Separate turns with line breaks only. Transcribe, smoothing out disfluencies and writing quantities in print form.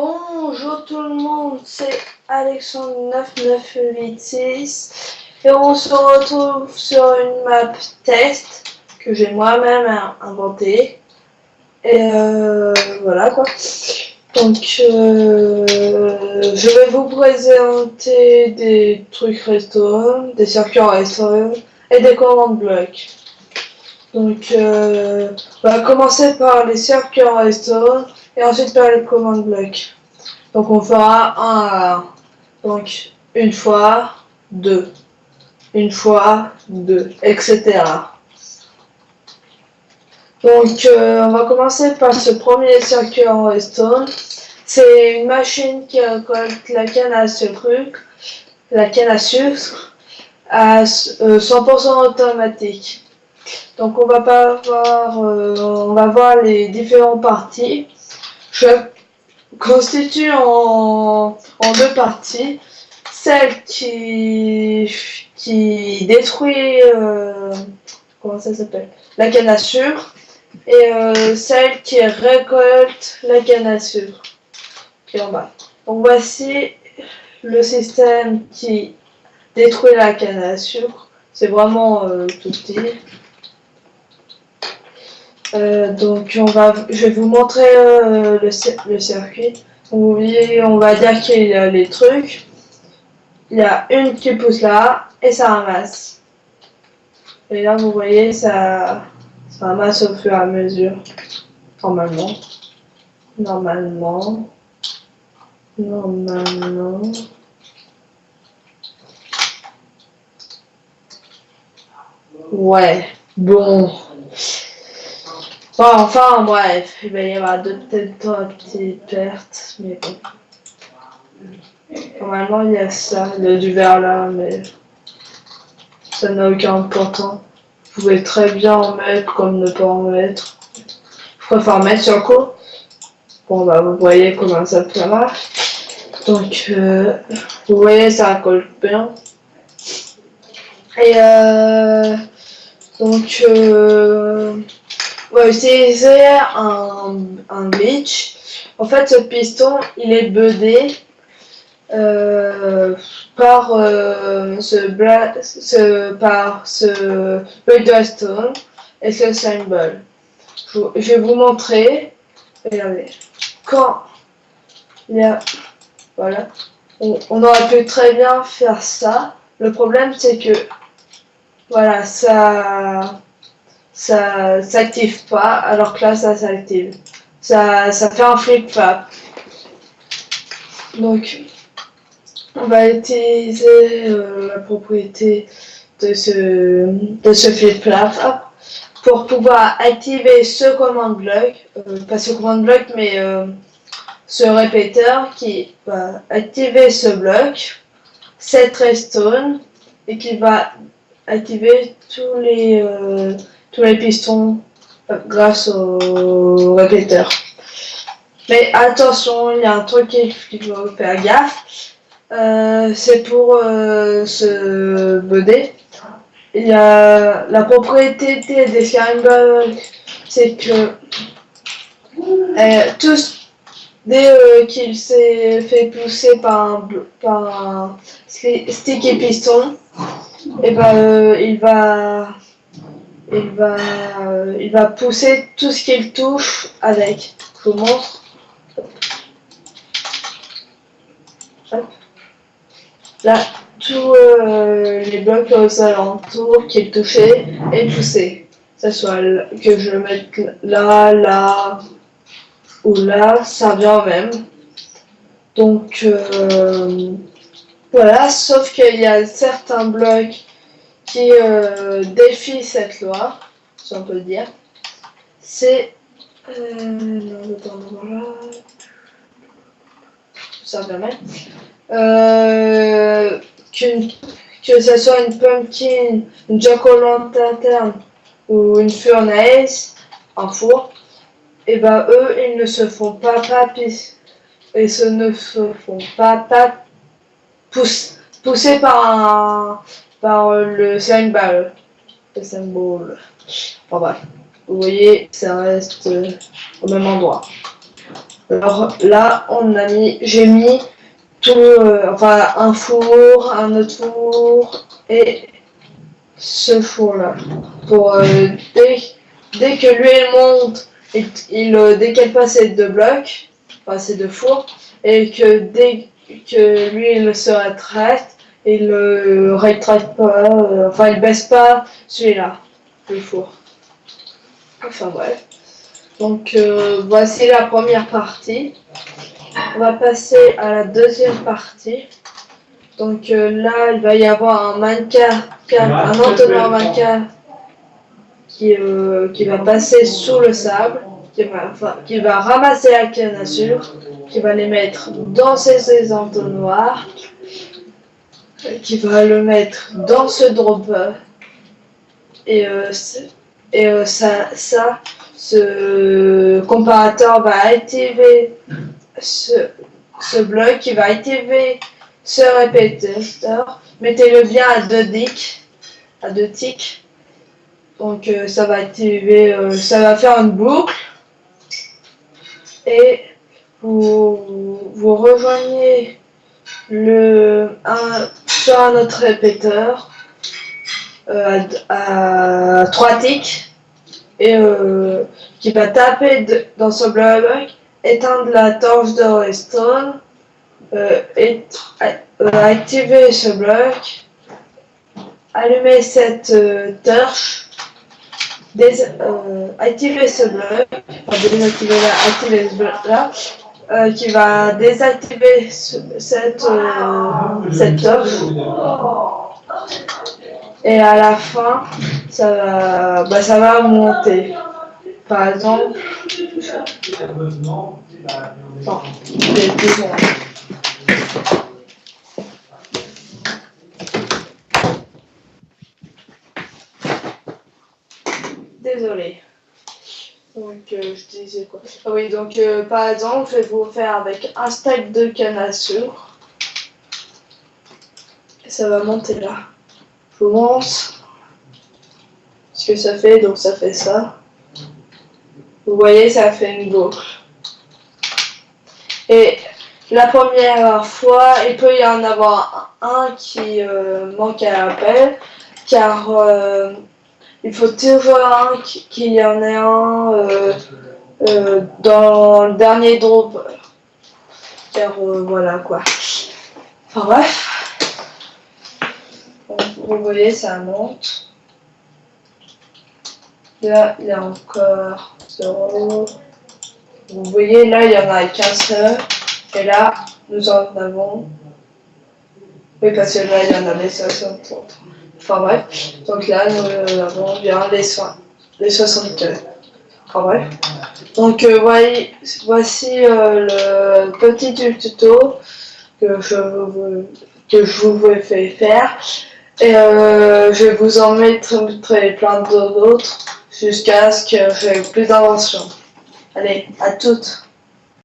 Bonjour tout le monde, c'est Alexandre 9986 et on se retrouve sur une map test que j'ai moi-même inventée. Et voilà quoi. Donc je vais vous présenter des trucs redstone, des circuits en redstone et des commandes blocs. Donc on va commencer par les circuits en redstone et ensuite par les commandes blocs. Donc on fera un à un. Donc une fois, deux. Une fois, deux, etc. Donc on va commencer par ce premier circuit en redstone. C'est une machine qui récolte la canne à sucre, à 100% automatique. Donc on va voir les différentes parties. Je constitue en deux parties. Celle qui détruit comment ça s'appelle, la canne à sucre, et celle qui récolte la canne à sucre qui est en bas. Donc voici le système qui détruit la canne à sucre. C'est vraiment tout petit. Donc je vais vous montrer le circuit. Donc, vous voyez, on va dire qu'il y a les trucs. Il y a une qui pousse là et ça ramasse. Et là vous voyez ça ramasse au fur et à mesure. Normalement. Ouais, bon. Enfin, bref, il va y avoir d'autres petites pertes, mais bon. Normalement, il y a ça, il y a du verre là, mais ça n'a aucun important. Vous pouvez très bien en mettre comme ne pas en mettre. Je préfère mettre sur le coup. Bon, bah, vous voyez comment ça marche. Donc, vous voyez, ça récolte bien. Et donc, on va utiliser un glitch. En fait, ce piston, il est buddé par ce redstone et ce symbole. Je vais vous montrer. Regardez. Quand il y a, voilà, on aurait pu très bien faire ça. Le problème, c'est que voilà, ça s'active pas, alors que là, ça s'active. Ça fait un flip-flop. Donc, on va utiliser la propriété de ce flip-flop pour pouvoir activer ce command block, pas ce command block, mais ce répéteur qui va activer ce bloc, cette redstone, et qui va activer tous les pistons grâce au répéteur. Mais attention, il y a un truc qu'il faut faire gaffe. C'est pour ce body. Il y a la propriété des symboles, c'est que dès qu'il s'est fait pousser par un sticky piston, et ben il va pousser tout ce qu'il touche avec. Je vous montre. Hop. Là, tous les blocs aux alentours qu'il touchait et poussé. Que ce soit que je le mette là ou là, ça vient même. Donc voilà, sauf qu'il y a certains blocs qui défient cette loi, si on peut dire. C'est ça vient même. Que ce soit une pumpkin, une jack-o'-lantern ou une furnace, un four, et ben eux, ils ne se font pas pousser par le symbole. Enfin bref, vous voyez, ça reste au même endroit. Alors là, j'ai mis tout, enfin un four, un autre four et ce four-là. Pour dès que l'huile monte, dès qu'elle passe ces deux blocs, enfin ces deux fours, et que dès que l'huile se rétracte, il ne rétracte pas, enfin il baisse pas celui-là, le four. Enfin bref. Donc voici la première partie. On va passer à la deuxième partie. Donc là, il va y avoir un mannequin, un entonnoir mannequin qui va passer sous le sable, qui va ramasser la canne à sucre, qui va les mettre dans ces entonnoirs, qui va le mettre dans ce dropper. Et ce comparateur va activer ce bloc qui va activer ce répétiteur. Mettez-le bien à 2 ticks. Donc ça va activer, ça va faire une boucle. Et vous rejoignez sur un autre répéteur à 3 ticks et qui va taper dans ce bloc, éteindre la torche de redstone, activer ce bloc, allumer cette torche, activer ce bloc, activer ce bloc là, qui va désactiver cette torche. Et à la fin, ça va monter. Par exemple, désolé. Donc je disais quoi? Ah oui, donc par exemple, je vais vous faire avec un stack de canne à sucre. Et ça va monter là. Je vous montre ce que ça fait, donc ça fait ça. Vous voyez, ça fait une boucle. Et la première fois, il peut y en avoir un qui manque à l'appel, car il faut toujours qu'il y en ait un dans le dernier drop. Car voilà quoi. Enfin bref. Vous voyez, ça monte. Là, il y a encore 0. Vous voyez, là, il y en a qu'un seul. Et là, nous en avons. Oui, parce que là, il y en avait 60. Enfin bref. Donc là, nous avons bien les 64. Enfin bref. Donc voici le petit tuto que je vous ai fait faire. Et je vous en mettrai plein d'autres jusqu'à ce que j'ai plus d'inventions. Allez, à toutes!